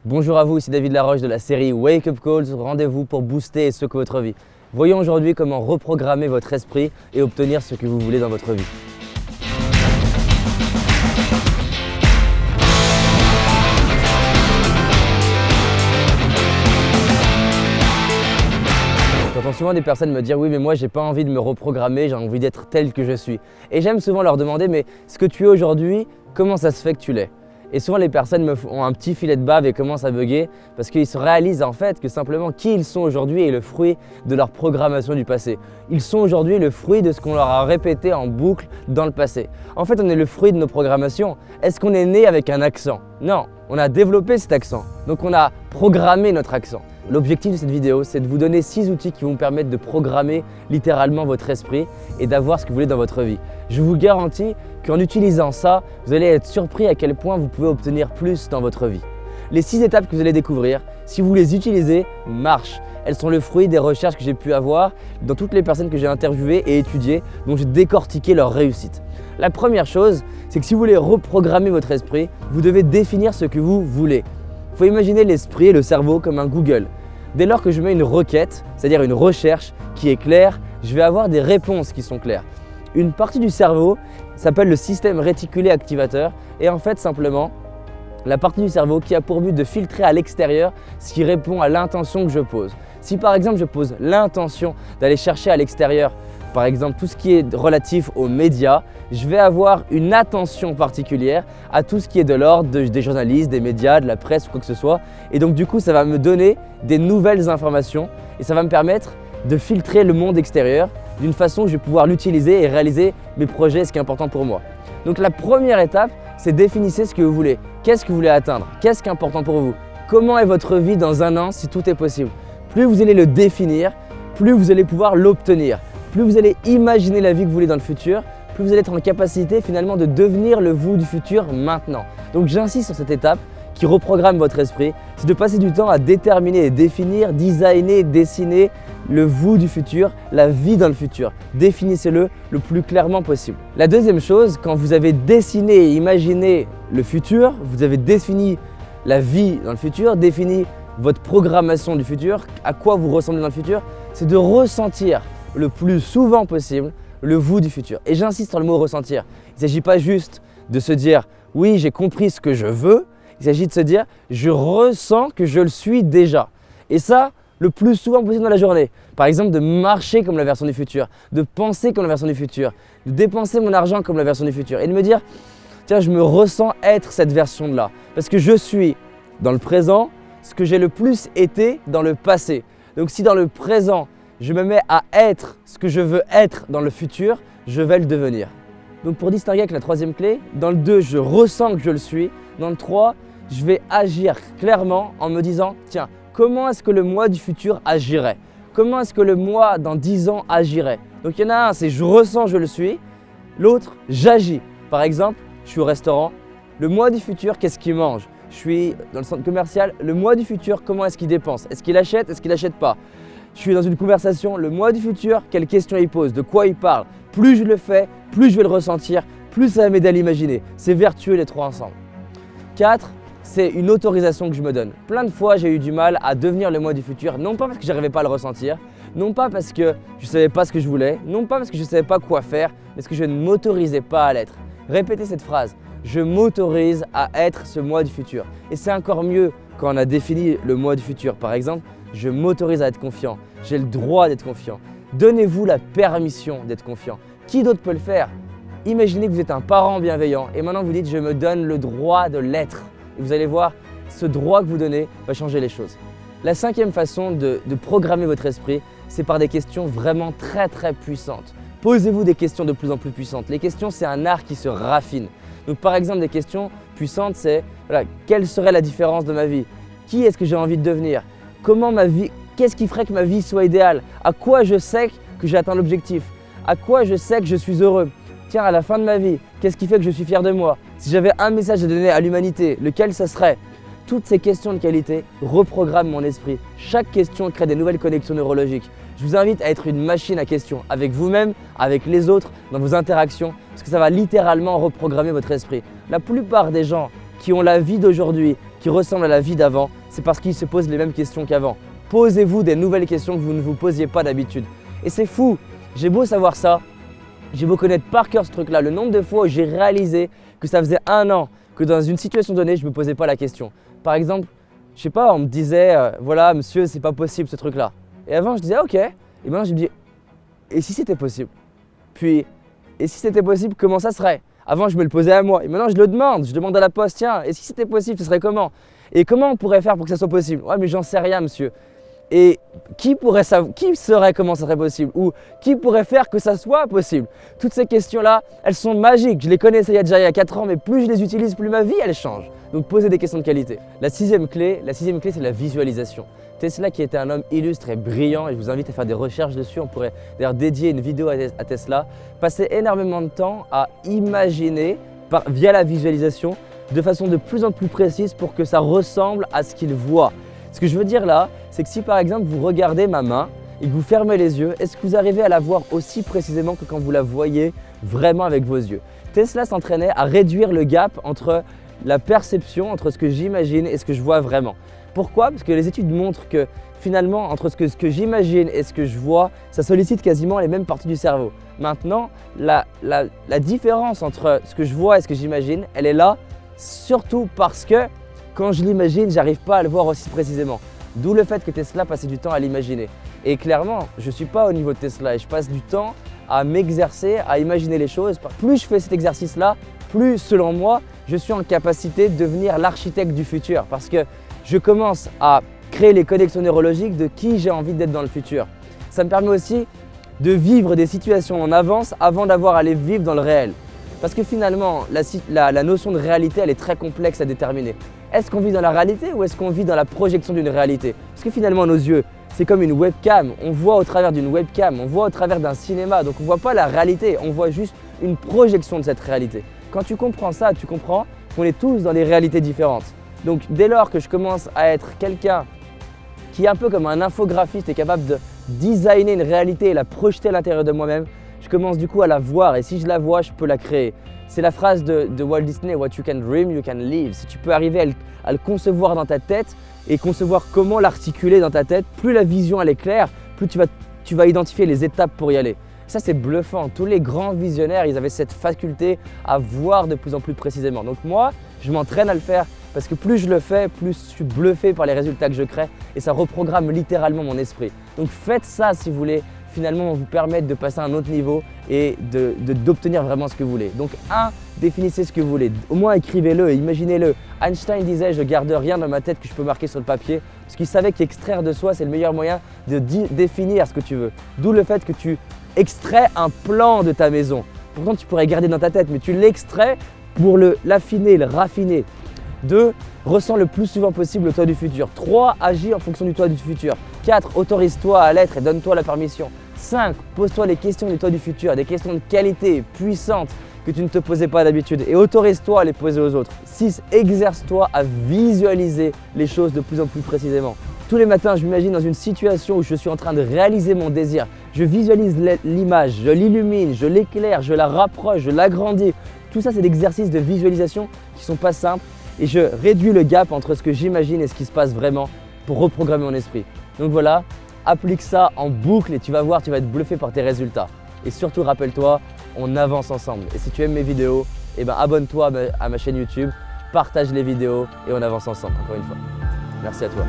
Bonjour à vous, ici David Laroche de la série Wake Up Calls, rendez-vous pour booster et secouer votre vie. Voyons aujourd'hui comment reprogrammer votre esprit et obtenir ce que vous voulez dans votre vie. J'entends souvent des personnes me dire « oui mais moi j'ai pas envie de me reprogrammer, j'ai envie d'être tel que je suis ». Et j'aime souvent leur demander « mais ce que tu es aujourd'hui, comment ça se fait que tu l'es ?» Et souvent les personnes me font un petit filet de bave et commencent à bugger parce qu'ils se réalisent en fait que simplement qui ils sont aujourd'hui est le fruit de leur programmation du passé. Ils sont aujourd'hui le fruit de ce qu'on leur a répété en boucle dans le passé. En fait on est le fruit de nos programmations. Est-ce qu'on est né avec un accent? Non, on a développé cet accent. Donc on a programmé notre accent. L'objectif de cette vidéo, c'est de vous donner 6 outils qui vont vous permettre de programmer littéralement votre esprit et d'avoir ce que vous voulez dans votre vie. Je vous garantis qu'en utilisant ça, vous allez être surpris à quel point vous pouvez obtenir plus dans votre vie. Les 6 étapes que vous allez découvrir, si vous les utilisez, marchent. Elles sont le fruit des recherches que j'ai pu avoir dans toutes les personnes que j'ai interviewées et étudiées, dont j'ai décortiqué leur réussite. La première chose, c'est que si vous voulez reprogrammer votre esprit, vous devez définir ce que vous voulez. Il faut imaginer l'esprit et le cerveau comme un Google. Dès lors que je mets une requête, c'est-à-dire une recherche qui est claire, je vais avoir des réponses qui sont claires. Une partie du cerveau s'appelle le système réticulé activateur et en fait simplement la partie du cerveau qui a pour but de filtrer à l'extérieur ce qui répond à l'intention que je pose. Si par exemple je pose l'intention d'aller chercher à l'extérieur par exemple tout ce qui est relatif aux médias, je vais avoir une attention particulière à tout ce qui est de l'ordre des journalistes, des médias, de la presse ou quoi que ce soit. Et donc du coup ça va me donner des nouvelles informations et ça va me permettre de filtrer le monde extérieur d'une façon où je vais pouvoir l'utiliser et réaliser mes projets, ce qui est important pour moi. Donc la première étape, c'est définissez ce que vous voulez. Qu'est-ce que vous voulez atteindre? Qu'est-ce qui est important pour vous? Comment est votre vie dans un an si tout est possible? Plus vous allez le définir, plus vous allez pouvoir l'obtenir. Plus vous allez imaginer la vie que vous voulez dans le futur, plus vous allez être en capacité finalement de devenir le vous du futur maintenant. Donc j'insiste sur cette étape qui reprogramme votre esprit, c'est de passer du temps à déterminer et définir, designer, dessiner le vous du futur, la vie dans le futur. Définissez-le le plus clairement possible. La deuxième chose, quand vous avez dessiné et imaginé le futur, vous avez défini la vie dans le futur, défini votre programmation du futur, à quoi vous ressemblez dans le futur, c'est de ressentir le plus souvent possible le vous du futur. Et j'insiste sur le mot ressentir. Il ne s'agit pas juste de se dire « oui, j'ai compris ce que je veux », il s'agit de se dire « je ressens que je le suis déjà ». Et ça, le plus souvent possible dans la journée. Par exemple, de marcher comme la version du futur, de penser comme la version du futur, de dépenser mon argent comme la version du futur et de me dire « tiens, je me ressens être cette version-là ». Parce que je suis dans le présent ce que j'ai le plus été dans le passé. Donc si dans le présent, je me mets à être ce que je veux être dans le futur, je vais le devenir. Donc pour distinguer avec la troisième clé, dans le 2, je ressens que je le suis. Dans le 3, je vais agir clairement en me disant « tiens, comment est-ce que le moi du futur agirait? Comment est-ce que le moi dans 10 ans agirait ?» Donc il y en a un, c'est « je ressens, je le suis ». L'autre, « j'agis ». Par exemple, je suis au restaurant, le moi du futur, qu'est-ce qu'il mange? Je suis dans le centre commercial, le moi du futur, comment est-ce qu'il dépense? Est-ce qu'il achète? Est-ce qu'il n'achète pas? Je suis dans une conversation, le moi du futur, quelles questions il pose, de quoi il parle. Plus je le fais, plus je vais le ressentir, plus ça va m'aider à l'imaginer. C'est vertueux les trois ensemble. 4, c'est une autorisation que je me donne. Plein de fois, j'ai eu du mal à devenir le moi du futur, non pas parce que je n'arrivais pas à le ressentir, non pas parce que je ne savais pas ce que je voulais, non pas parce que je ne savais pas quoi faire, mais parce que je ne m'autorisais pas à l'être. Répétez cette phrase, je m'autorise à être ce moi du futur. Et c'est encore mieux quand on a défini le moi du futur. Par exemple, je m'autorise à être confiant, j'ai le droit d'être confiant. Donnez-vous la permission d'être confiant. Qui d'autre peut le faire? Imaginez que vous êtes un parent bienveillant et maintenant vous dites « je me donne le droit de l'être ». Et vous allez voir, ce droit que vous donnez va changer les choses. La 5e façon de programmer votre esprit, c'est par des questions vraiment très puissantes. Posez-vous des questions de plus en plus puissantes. Les questions, c'est un art qui se raffine. Donc par exemple, des questions puissantes, c'est voilà, quelle serait la différence de ma vie? Qui est-ce que j'ai envie de devenir? Comment ma vie, qu'est-ce qui ferait que ma vie soit idéale? À quoi je sais que j'ai atteint l'objectif? À quoi je sais que je suis heureux? Tiens, à la fin de ma vie, qu'est-ce qui fait que je suis fier de moi? Si j'avais un message à donner à l'humanité, lequel ça serait? Toutes ces questions de qualité reprogramment mon esprit. Chaque question crée des nouvelles connexions neurologiques. Je vous invite à être une machine à questions, avec vous-même, avec les autres, dans vos interactions, parce que ça va littéralement reprogrammer votre esprit. La plupart des gens qui ont la vie d'aujourd'hui, qui ressemble à la vie d'avant, c'est parce qu'il se pose les mêmes questions qu'avant. Posez-vous des nouvelles questions que vous ne vous posiez pas d'habitude. Et c'est fou, j'ai beau savoir ça, j'ai beau connaître par cœur ce truc-là, le nombre de fois où j'ai réalisé que ça faisait 1 an que dans une situation donnée, je ne me posais pas la question. Par exemple, je sais pas, on me disait voilà monsieur, c'est pas possible ce truc-là. Et avant je disais ok, et maintenant je me dis et si c'était possible? Puis et si c'était possible, comment ça serait? Avant je me le posais à moi et maintenant je le demande, je demande à la poste tiens, et si c'était possible, ce serait comment? Et comment on pourrait faire pour que ça soit possible? Ouais mais j'en sais rien monsieur. Et qui saurait comment ça serait possible? Ou qui pourrait faire que ça soit possible? Toutes ces questions-là, elles sont magiques. Je les connaissais il y a 4 ans, mais plus je les utilise, plus ma vie, elle change. Donc posez des questions de qualité. La sixième clé, c'est la visualisation. Tesla qui était un homme illustre et brillant, et je vous invite à faire des recherches dessus, on pourrait d'ailleurs dédier une vidéo à Tesla, passait énormément de temps à imaginer via la visualisation de façon de plus en plus précise pour que ça ressemble à ce qu'il voit. Ce que je veux dire là, c'est que si par exemple vous regardez ma main et que vous fermez les yeux, est-ce que vous arrivez à la voir aussi précisément que quand vous la voyez vraiment avec vos yeux? Tesla s'entraînait à réduire le gap entre la perception, entre ce que j'imagine et ce que je vois vraiment. Pourquoi? Parce que les études montrent que finalement, entre ce que j'imagine et ce que je vois, ça sollicite quasiment les mêmes parties du cerveau. Maintenant, la différence entre ce que je vois et ce que j'imagine, elle est là surtout parce que quand je l'imagine, j'arrive pas à le voir aussi précisément. D'où le fait que Tesla passait du temps à l'imaginer. Et clairement, je ne suis pas au niveau de Tesla et je passe du temps à m'exercer, à imaginer les choses. Plus je fais cet exercice-là, plus selon moi, je suis en capacité de devenir l'architecte du futur. Parce que je commence à créer les connexions neurologiques de qui j'ai envie d'être dans le futur. Ça me permet aussi de vivre des situations en avance avant d'avoir à les vivre dans le réel. Parce que finalement, la notion de réalité, elle est très complexe à déterminer. Est-ce qu'on vit dans la réalité ou est-ce qu'on vit dans la projection d'une réalité? Parce que finalement, nos yeux, c'est comme une webcam. On voit au travers d'une webcam, on voit au travers d'un cinéma. Donc on ne voit pas la réalité, on voit juste une projection de cette réalité. Quand tu comprends ça, tu comprends qu'on est tous dans des réalités différentes. Donc dès lors que je commence à être quelqu'un qui est un peu comme un infographiste et capable de designer une réalité et la projeter à l'intérieur de moi-même, je commence du coup à la voir et si je la vois, je peux la créer. C'est la phrase de Walt Disney, What you can dream, you can live. Si tu peux arriver à le concevoir dans ta tête et concevoir comment l'articuler dans ta tête, plus la vision elle est claire, plus tu vas identifier les étapes pour y aller. Ça c'est bluffant, tous les grands visionnaires, ils avaient cette faculté à voir de plus en plus précisément. Donc moi, je m'entraîne à le faire parce que plus je le fais, plus je suis bluffé par les résultats que je crée et ça reprogramme littéralement mon esprit. Donc faites ça si vous voulez finalement vous permettre de passer à un autre niveau et d'obtenir vraiment ce que vous voulez. Donc définissez ce que vous voulez, au moins écrivez-le, imaginez-le. Einstein disait je garde rien dans ma tête que je peux marquer sur le papier parce qu'il savait qu'extraire de soi c'est le meilleur moyen de définir ce que tu veux. D'où le fait que tu extrais un plan de ta maison. Pourtant tu pourrais garder dans ta tête mais tu l'extrais pour l'affiner, le raffiner. 2. Ressens le plus souvent possible le toi du futur. 3. Agis en fonction du toi du futur. 4. Autorise-toi à l'être et donne-toi la permission. 5. Pose-toi les questions du toi du futur, des questions de qualité puissantes que tu ne te posais pas d'habitude et autorise-toi à les poser aux autres. 6. Exerce-toi à visualiser les choses de plus en plus précisément. Tous les matins, je m'imagine dans une situation où je suis en train de réaliser mon désir. Je visualise l'image, je l'illumine, je l'éclaire, je la rapproche, je l'agrandis. Tout ça, c'est des exercices de visualisation qui ne sont pas simples. Et je réduis le gap entre ce que j'imagine et ce qui se passe vraiment pour reprogrammer mon esprit. Donc voilà, applique ça en boucle et tu vas voir, tu vas être bluffé par tes résultats. Et surtout, rappelle-toi, on avance ensemble. Et si tu aimes mes vidéos, abonne-toi à ma chaîne YouTube, partage les vidéos et on avance ensemble, encore une fois. Merci à toi.